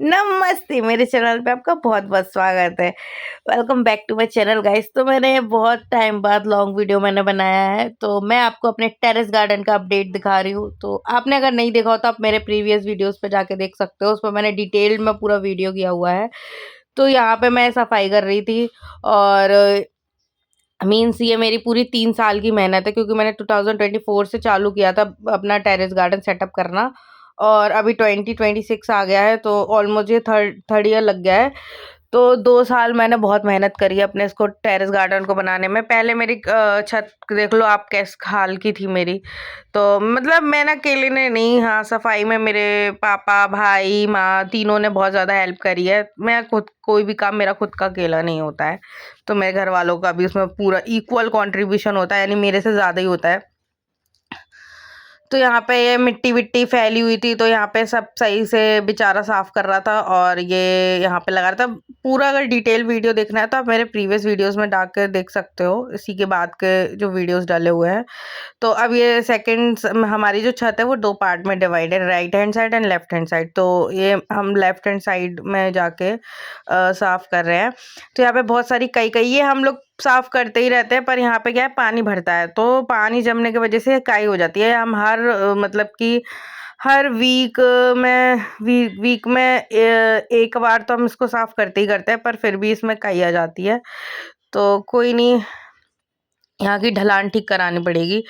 नमस्ते, मेरे चैनल पे आपका बहुत-बहुत स्वागत है। Welcome back to my channel guys. तो मैंने बहुत टाइम बाद लॉन्ग वीडियो मैंने बनाया है, तो मैं आपको अपने टेरेस गार्डन का अपडेट दिखा रही हूँ। तो आपने अगर नहीं देखा हो तो आप मेरे प्रीवियस वीडियोस पे जाके देख सकते हो, उसमें मैंने डिटेल्ड में पूरा वीडियो किया हुआ है। तो यहाँ पे मैं सफाई कर रही थी और मीन्स ये मेरी पूरी 3 साल की मेहनत है, क्योंकि मैंने 2024 से चालू किया था अपना टेरेस गार्डन सेटअप करना और अभी 2026 आ गया है, तो ऑलमोस्ट ये थर्ड थर्ड ईयर लग गया है। तो 2 साल मैंने बहुत मेहनत करी है अपने इसको टेरेस गार्डन को बनाने में। पहले मेरी छत देख लो आप किस हाल की थी मेरी। तो मतलब मैं ना अकेले ने नहीं, हाँ, सफाई में मेरे पापा, भाई, माँ तीनों ने बहुत ज़्यादा हेल्प करी है। मैं खुद कोई भी काम मेरा खुद का अकेला नहीं होता है, तो मेरे घर वालों का भी उसमें पूरा इक्वल कंट्रीब्यूशन होता है, यानी मेरे से ज़्यादा ही होता है। तो यहाँ पे ये मिट्टी-विट्टी फैली हुई थी, तो यहाँ पे सब सही से बेचारा साफ कर रहा था और ये यहाँ पे लगा रहा था। पूरा अगर डिटेल वीडियो देखना है तो आप मेरे प्रीवियस वीडियोस में डाल के देख सकते हो, इसी के बाद के जो वीडियोस डाले हुए हैं। तो अब ये सेकंड हमारी जो छत है वो 2 पार्ट में डिवाइड है, right hand side and left hand side. तो ये हम लेफ्ट हैंड साइड में जाके साफ कर रहे हैं। तो यहाँ पे बहुत सारी कई-कई ये हम लोग साफ करते ही रहते हैं, पर यहाँ पे क्या है, पानी भरता है, तो पानी जमने की वजह से काई हो जाती है। हम हर मतलब कि हर वीक में एक बार तो हम इसको साफ करते ही करते हैं, पर फिर भी इसमें काई आ जाती है। तो कोई नहीं, यहाँ की ढलान ठीक करानी पड़ेगी।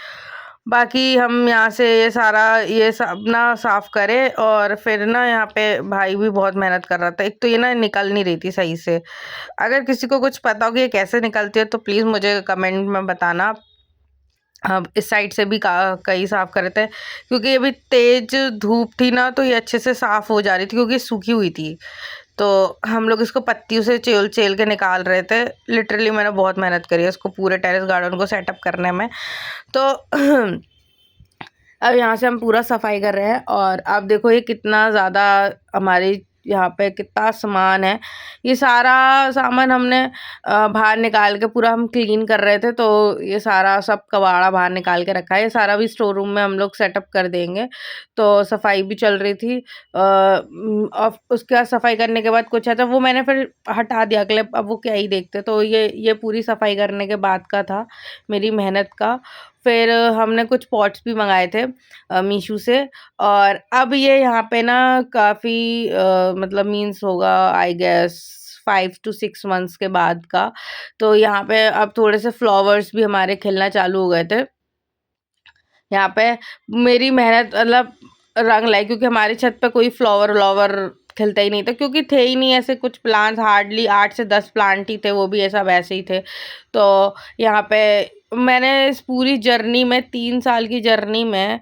बाकी हम यहाँ से ये सब ना साफ करें, और फिर ना यहाँ पे भाई भी बहुत मेहनत कर रहा था। एक तो ये ना निकल नहीं रही थी सही से। अगर किसी को कुछ पता हो कि ये कैसे निकलती है तो प्लीज़ मुझे कमेंट में बताना। अब इस साइड से भी कई साफ कर रहे थे, क्योंकि अभी तेज धूप थी ना, तो ये अच्छे से साफ हो जा रही थी क्योंकि सूखी हुई थी। तो हम लोग इसको पत्तियों से चेल के निकाल रहे थे। लिटरली मैंने बहुत मेहनत करी है इसको पूरे टेरेस गार्डन को सेटअप करने में। तो अब यहाँ से हम पूरा सफाई कर रहे हैं, और अब देखो ये कितना ज़्यादा हमारी यहाँ पे कितना सामान है। ये सारा सामान हमने बाहर निकाल के पूरा हम क्लीन कर रहे थे, तो ये सारा सब कबाड़ा बाहर निकाल के रखा है। ये सारा भी स्टोर रूम में हम लोग सेटअप कर देंगे। तो सफाई भी चल रही थी। अब उसके बाद सफाई करने के बाद कुछ है तो वो मैंने फिर हटा दिया क्लिप, अब वो क्या ही देखते। तो ये पूरी सफाई करने के बाद का था मेरी मेहनत का। फिर हमने कुछ पॉट्स भी मंगाए थे मीशो से, और अब ये यहाँ पे ना काफ़ी मतलब मीन्स होगा आई गेस 5 टू 6 मंथ्स के बाद का। तो यहाँ पे अब थोड़े से फ्लावर्स भी हमारे खिलना चालू हो गए थे। यहाँ पे मेरी मेहनत मतलब रंग लाई, क्योंकि हमारी छत पे कोई फ्लावर-व्लावर खिलता ही नहीं था, क्योंकि थे ही नहीं ऐसे कुछ प्लांट्स, हार्डली 8 से 10 प्लांट ही थे, वो भी ऐसा वैसे ही थे। तो यहाँ पे मैंने इस पूरी जर्नी में 3 साल की जर्नी में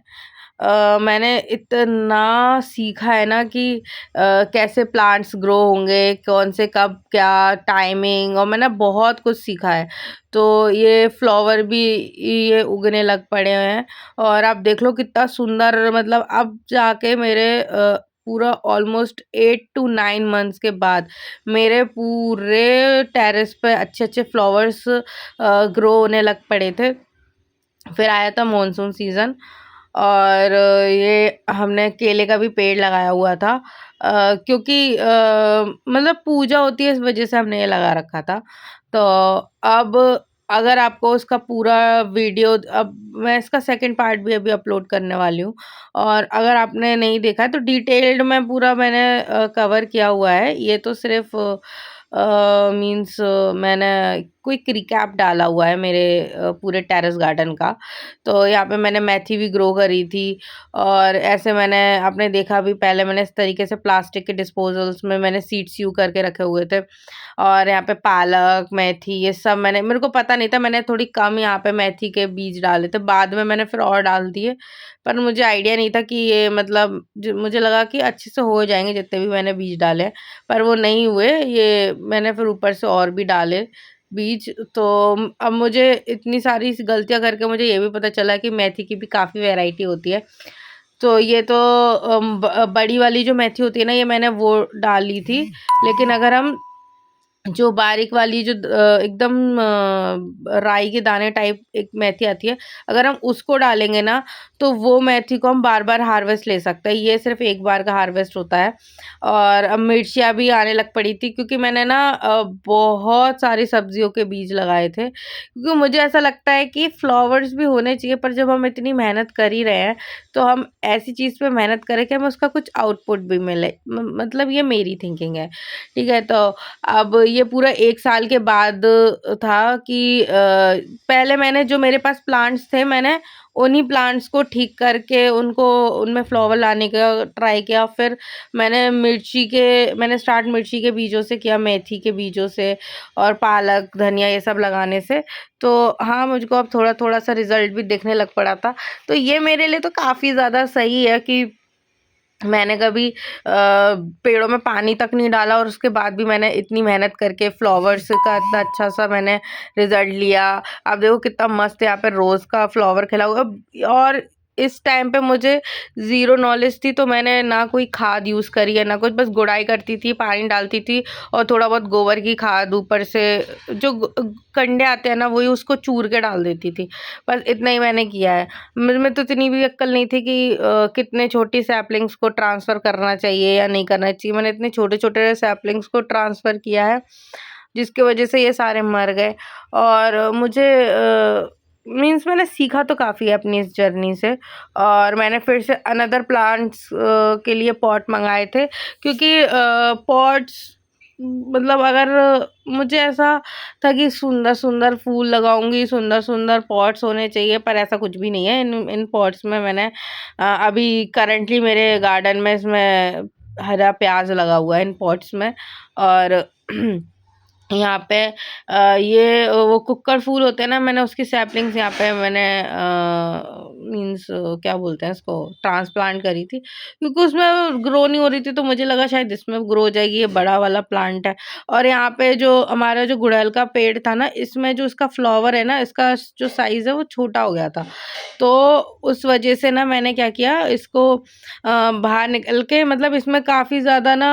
मैंने इतना सीखा है ना कि कैसे प्लांट्स ग्रो होंगे, कौन से कब क्या टाइमिंग, और मैंने बहुत कुछ सीखा है। तो ये फ्लावर भी ये उगने लग पड़े हैं, और आप देख लो कितना सुंदर, मतलब अब जाके मेरे पूरा ऑलमोस्ट 8 टू 9 मंथ्स के बाद मेरे पूरे टेरेस पे अच्छे-अच्छे फ्लावर्स ग्रो होने लग पड़े थे। फिर आया था मॉनसून सीज़न, और ये हमने केले का भी पेड़ लगाया हुआ था, क्योंकि मतलब पूजा होती है इस वजह से हमने ये लगा रखा था। तो अब अगर आपको उसका पूरा वीडियो, अब मैं इसका सेकंड पार्ट भी अभी अपलोड करने वाली हूँ, और अगर आपने नहीं देखा है तो डिटेल्ड में पूरा मैंने कवर किया हुआ है। ये तो सिर्फ़ मीन्स मैंने क्विक रिकैप डाला हुआ है मेरे पूरे टेरेस गार्डन का। तो यहाँ पे मैंने मेथी भी ग्रो करी थी, और ऐसे मैंने आपने देखा भी, पहले मैंने इस तरीके से प्लास्टिक के डिस्पोजल्स में मैंने सीड्स यूँ करके रखे हुए थे। और यहाँ पे पालक, मेथी ये सब मेरे को पता नहीं था, मैंने थोड़ी कम यहाँ पे मेथी के बीज डाले थे, बाद में मैंने फिर और डाल दिए। पर मुझे आइडिया नहीं था कि ये मतलब मुझे लगा कि अच्छे से हो जाएँगे जितने भी मैंने बीज डाले हैं, पर वो नहीं हुए। ये मैंने फिर ऊपर से और भी डाले बीज। तो अब मुझे इतनी सारी गलतियाँ करके मुझे ये भी पता चला कि मेथी की भी काफ़ी वैरायटी होती है। तो ये तो बड़ी वाली जो मेथी होती है ना, ये मैंने वो डाली थी। लेकिन अगर हम जो बारीक वाली जो एकदम राई के दाने टाइप एक मेथी आती है, अगर हम उसको डालेंगे ना, तो वो मेथी को हम बार-बार हार्वेस्ट ले सकते हैं। ये सिर्फ़ एक बार का हार्वेस्ट होता है। और अब मिर्चियाँ भी आने लग पड़ी थी, क्योंकि मैंने ना बहुत सारी सब्जियों के बीज लगाए थे। क्योंकि मुझे ऐसा लगता है कि फ्लावर्स भी होने चाहिए, पर जब हम इतनी मेहनत कर ही रहे हैं, तो हम ऐसी चीज़ पे मेहनत करें कि हमें उसका कुछ आउटपुट भी मिले। मतलब ये मेरी थिंकिंग है, ठीक है? तो अब ये पूरा 1 साल के बाद था कि पहले मैंने जो मेरे पास प्लांट्स थे, मैंने उन्हीं प्लांट्स को ठीक करके उनको उनमें फ्लावर लाने का ट्राई किया। फिर मैंने स्टार्ट मिर्ची के बीजों से किया, मेथी के बीजों से और पालक, धनिया ये सब लगाने से। तो हाँ, मुझको अब थोड़ा-थोड़ा सा रिज़ल्ट भी दिखने लग पड़ा था। तो ये मेरे लिए तो काफ़ी ज़्यादा सही है कि मैंने कभी पेड़ों में पानी तक नहीं डाला, और उसके बाद भी मैंने इतनी मेहनत करके फ्लावर्स का इतना अच्छा-सा मैंने रिज़ल्ट लिया। अब देखो कितना मस्त यहाँ पे रोज़ का फ्लावर खिला हुआ है। और इस टाइम पे मुझे ज़ीरो नॉलेज थी, तो मैंने ना कोई खाद यूज़ करी है, ना कुछ, बस गुड़ाई करती थी, पानी डालती थी और थोड़ा बहुत गोबर की खाद ऊपर से जो कंडे आते हैं ना, वही उसको चूर के डाल देती थी। बस इतना ही मैंने किया है। मुझ में तो इतनी भी अक्ल नहीं थी कि कितने छोटी सैपलिंग्स को ट्रांसफ़र करना चाहिए या नहीं करना चाहिए। मैंने इतने छोटे-छोटे सैपलिंग्स को ट्रांसफ़र किया है, जिसकी वज़ह से ये सारे मर गए। और मुझे मीन्स मैंने सीखा तो काफ़ी है अपनी इस जर्नी से। और मैंने फिर से अनदर प्लांट्स के लिए पॉट मँगाए थे, क्योंकि पॉट्स मतलब अगर मुझे ऐसा था कि सुंदर-सुंदर फूल लगाऊँगी, सुंदर-सुंदर पॉट्स होने चाहिए, पर ऐसा कुछ भी नहीं है। इन इन पॉट्स में मैंने अभी करंटली मेरे गार्डन में इसमें हरा प्याज़ लगा हुआ है इन पॉट्स में। और यहाँ पे ये वो कुक्कड़ फूल होते हैं ना, मैंने उसकी सैपलिंग्स यहाँ पे मैंने मीन्स क्या बोलते हैं इसको, ट्रांसप्लांट करी थी, क्योंकि उसमें ग्रो नहीं हो रही थी, तो मुझे लगा शायद इसमें ग्रो हो जाएगी, ये बड़ा वाला प्लांट है। और यहाँ पे जो हमारा जो गुड़हल का पेड़ था ना, इसमें जो इसका फ्लावर है ना, इसका जो साइज़ है वो छोटा हो गया था। तो उस वजह से ना मैंने क्या किया, इसको बाहर निकल के, मतलब इसमें काफ़ी ज़्यादा ना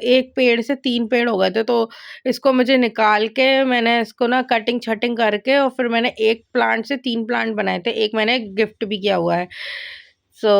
एक पेड़ से 3 पेड़ हो गए थे, तो इसको मुझे निकाल के मैंने इसको ना कटिंग-छटिंग करके और फिर मैंने 1 प्लांट से 3 प्लांट बनाए थे। एक मैंने गिफ्ट भी किया हुआ है। सो